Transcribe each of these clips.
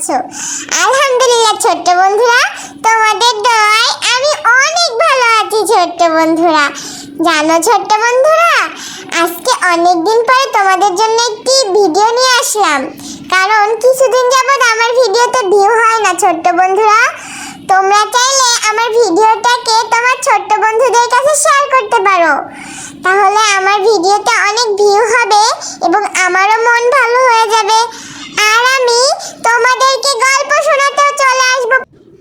আছো? আলহামদুলিল্লাহ ছোট্ট বন্ধুরা, তোমাদের দয়ায় আমি অনেক ভালো আছি ছোট্ট বন্ধুরা। জানো ছোট্ট বন্ধুরা, আজকে অনেক দিন পরে তোমাদের জন্য একটি ভিডিও নিয়ে আসলাম, কারণ কিছুদিন যাবত আমার ভিডিওতে ভিউ হয় না ছোট্ট বন্ধুরা। তোমরা চাইলে আমার ভিডিওটাকে তোমার ছোট্ট বন্ধুদের কাছে শেয়ার করতে পারো, তাহলে আমার ভিডিওতে অনেক ভিউ হবে এবং আমারও মন ভালো হয়ে যাবে, আর আমি তোমাদেরকে গল্প শোনাতেও চলে আসবো।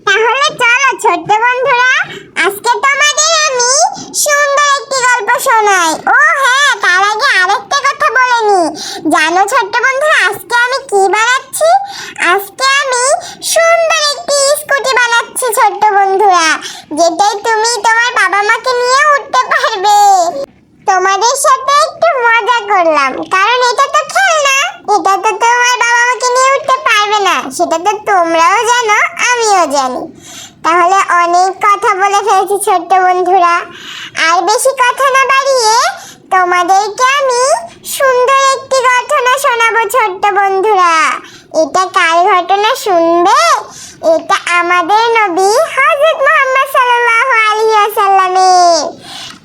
তাহলে চলো ছোট্ট বন্ধুরা, আজকে তোমাদের আমি সুন্দর একটি গল্প শোনাই। ও হ্যাঁ, তার আগে আরেকটা কথা বলে নি। জানো ছোট্ট বন্ধুরা, আজকে আমি কি বানাচ্ছি? আজকে আমি সুন্দর একটি স্কুটি বানাচ্ছি ছোট্ট বন্ধুরা, যেটাই তুমি তোমার বাবা মাকে নিয়ে উঠতে পারবে। তোমাদের সাথে একটু মজা করলাম, কারণ এটা তো খেলনা, এটা তো তোমার বাবা মাকে নিয়ে উঠতে পারবে না, সেটা তো তোমরাও জানো আমিও জানি। তাহলে অনেক কথা বলে ফেলেছি ছোট্ট বন্ধুরা, আর বেশি কথা না বাড়িয়ে তোমাদেরকে আমি সুন্দর একটি ঘটনা শোনাবো ছোট্ট বন্ধুরা। এটা কার ঘটনা শুনবে? এটা আমাদের নবী হযরত মুহাম্মদ সাল্লাল্লাহু আলাইহি ওয়াসাল্লামের।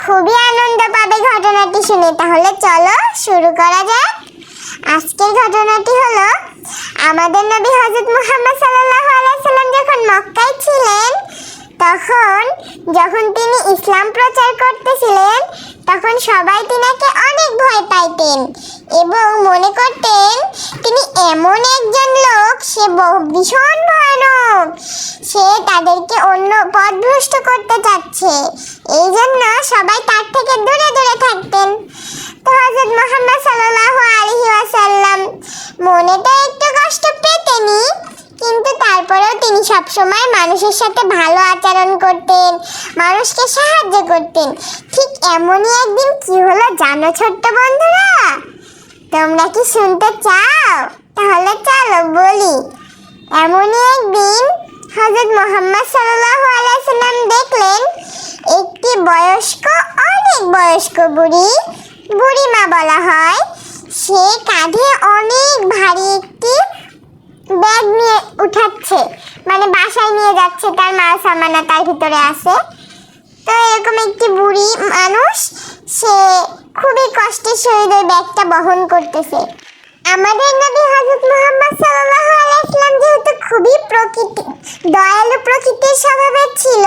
খুবই আনন্দ পাবে ঘটনাটি শুনে। তাহলে চলো শুরু করা যাক। আজকের ঘটনাটি হলো, আমাদের নবী হযরত মুহাম্মদ সাল্লাল্লাহু আলাইহি ওয়াসাল্লাম যখন মক্কায় ছিলেন, যখন তিনি ইসলাম প্রচার করতেছিলেন, তখন সবাই তিনাকে অনেক ভয় পাইতেন এবং মনে করতেন তিনি এমন একজন লোক, সে ভীষণ ভয়ানক, সে তাদেরকে অন্য পথভ্রষ্ট করতে চাচ্ছে। এই জন্য সবাই তার থেকে দূরে দূরে থাকতেন। তো হযরত মুহাম্মদ সাল্লাল্লাহু আলাইহি ওয়াসাল্লাম মনে তো একটু কষ্ট পেতেনই, কিন্তু তারপরেও তিনি সবসময় মানুষের সাথে ভালো আচরণ করতেন, মানুষকে সাহায্য করতেন। ঠিক এমনই একদিন কি হলো জানো ছোট্ট বন্ধুরা? তোমরা কি শুনতে চাও? তাহলে চলো বলি। এমনই একদিন হযরত মুহাম্মদ সাল্লাল্লাহু আলাইহি ওয়াসাল্লাম দেখলেন একটি অনেক বয়স্ক বুড়িমা বলা হয়, সে কাঁধে অনেক ভারী একটি ব্যাগ নিয়ে উঠাচ্ছে, মানে বাসায় নিয়ে যাচ্ছে, তার মাল সামানা তার ভিতরে আছে। তো এরকম একটি বুড়ি মানুষ, সে খুবই কষ্টের সহিত ওই ব্যাগটা বহন করতেছে। আমাদের নবী হযরত মুহাম্মদ সাল্লাল্লাহু আলাইহি ওয়াসাল্লাম যেহেতু খুবই দয়ালু প্রকৃতির স্বভাবের ছিল,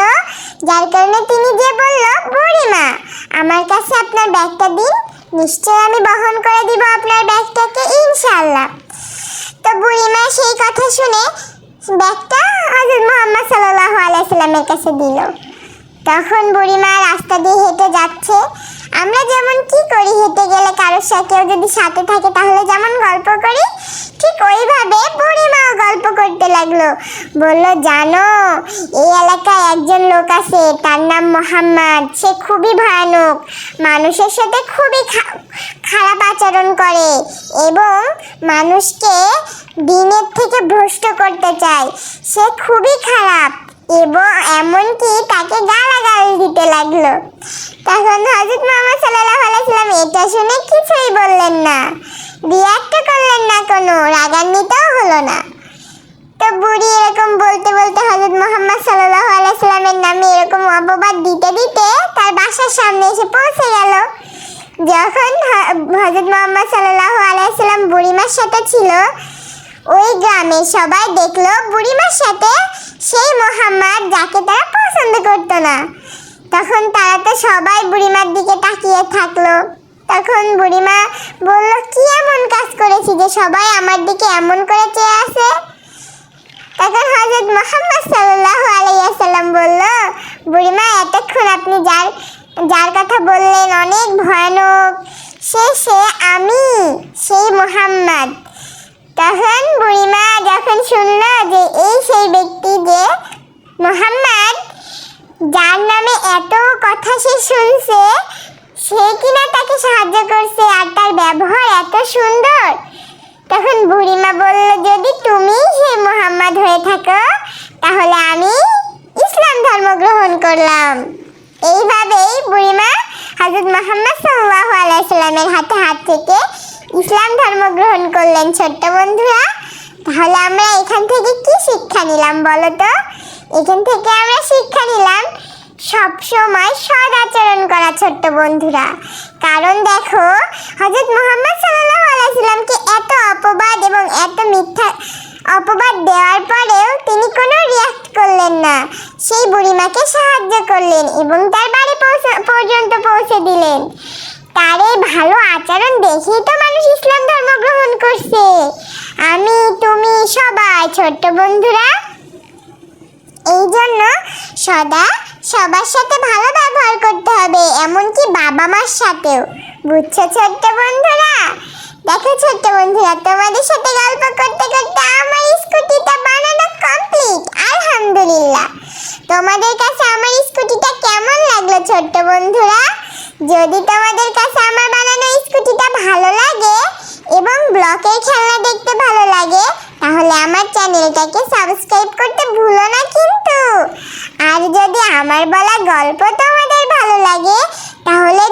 যার কারণে তিনি যে বলল, বুড়িমা আমার কাছে আপনার ব্যাগটা দিন, নিশ্চয় আমি বহন করে দিব আপনার ব্যাগটাকে ইনশাআল্লাহ। তো বুড়িমা সেই কথা শুনে ব্যাগটা হযরত মুহাম্মদ সাল্লাল্লাহু আলাইহি ওয়াসাল্লামের কাছে দিল। তখন বুড়িমা রাস্তা দিয়ে হেঁটে যাচ্ছে। আমরা যেমন কি করি, হেঁটে গেলে কারোর সাথে যদি সাথে থাকে তাহলে যেমন গল্প করি, ঠিক ওইভাবে বুড়িমাও গল্প করতে লাগলো। বলল, জানো এই এলাকায় একজন লোক আছে, তার নাম মোহাম্মদ, সে খুবই ভয়ানক, মানুষের সাথে খুবই খারাপ আচরণ করে এবং মানুষকে দিনের থেকে ভ্রষ্ট করতে চায়, সে খুবই খারাপ এবং এমনকি তাকে গালাগালি দিতে লাগলো। তখন হযরত মুহাম্মদ সাল্লাল্লাহু আলাইহি ওয়াসাল্লাম এটা শুনে কিছুই বললেন না, রিঅ্যাক্ট করলেন না, কোনো রাগান্বিতও হলো না। তো বুড়ি এরকম বলতে বলতে হযরত মুহাম্মদ সাল্লাল্লাহু আলাইহি ওয়াসাল্লামের নামে এরকম অপবাদ দিতে দিতে তার বাসার সামনে এসে পৌঁছে গেল। যখন হযরত মুহাম্মদ সাল্লাল্লাহু আলাইহি ওয়াসাল্লাম বুড়িমার সাথে ছিল, ওই গ্রামে সবাই দেখলো বুড়িমার সাথে সেই মোহাম্মদ, যাকে তারা পছন্দ করতো না। তখন তারা তো সবাই বুড়িমার দিকে তাকিয়ে থাকলো। তখন বুড়িমা বলল, কি এমন কাজ করেছি যে সবাই আমার দিকে এমন করে চেয়ে আছে? তখন হযরত মুহাম্মদ সাল্লাল্লাহু আলাইহি ওয়াসাল্লাম বলল, বুড়িমা এতক্ষণ আপনি যার কথা বললেন অনেক ভয়ানক, সে আমি, সেই মোহাম্মদ। তখন বুড়িমা যখন শুনল যে এই সেই ব্যক্তি, যে মোহাম্মদ, যার নামে এত কথা সে শুনছে, সে কিনা তাকে সাহায্য করছে আর তার ব্যবহার এত সুন্দর, তখন বুড়িমা বলল, যদি তুমি সেই মোহাম্মদ হয়ে থাকো তাহলে আমি ইসলাম ধর্ম গ্রহণ করলাম। এইভাবেই বুড়িমা হযরত মুহাম্মদ সাল্লাল্লাহু আলাইহি ওয়াসাল্লামের হাতে হাত থেকে ইসলাম ধর্ম গ্রহণ করলেন ছোট্ট বন্ধুরা। তাহলে আমরা এখান থেকে কি শিক্ষা নিলাম বলো তো? এখান থেকে আমরা শিক্ষা নিলাম সব সময় সৎ আচরণ করা ছোট্ট বন্ধুরা। কারণ দেখো, হযরত মুহাম্মদ সাল্লাল্লাহু আলাইহি সাল্লামকে এত অপবাদ এবং এত মিথ্যা অপবাদ দেওয়ার পরেও তিনি কোনো রিয়াক্ট করলেন না। সেই বুড়িমাকে সাহায্য করলেন এবং তার বাড়ি পর্যন্ত পৌঁছে দিলেন। তার এই ভালো আচরণ দেখেই তো মানুষ ইসলাম ধর্ম গ্রহণ করছে। আমি, তুমি, সবাই ছোট্ট বন্ধুরা। এই জন্য সদা সবার সাথে ভালো ব্যবহার করতে হবে, এমনকি বাবা মার সাথেও। বুঝছো ছোট্ট বন্ধুরা? দেখো ছোট্ট বন্ধুরা, তোমাদের সাথে গল্প করতে করতে আমার স্কুটিটা বানানো কমপ্লিট, আলহামদুলিল্লাহ। তোমাদের কাছে আমার স্কুটিটা কেমন লাগলো ছোট্ট বন্ধুরা? যদি তোমাদের কাছে আমার বানানো স্কুটিটা ভালো লাগে এবং ব্লকের খেলনা দেখতে ভালো লাগে, তাহলে আমার চ্যানেলটাকে সাবস্ক্রাইব করতে ভুলো না কিন্তু। আর যদি আমার বলা গল্প তোমাদের ভালো লাগে, তাহলে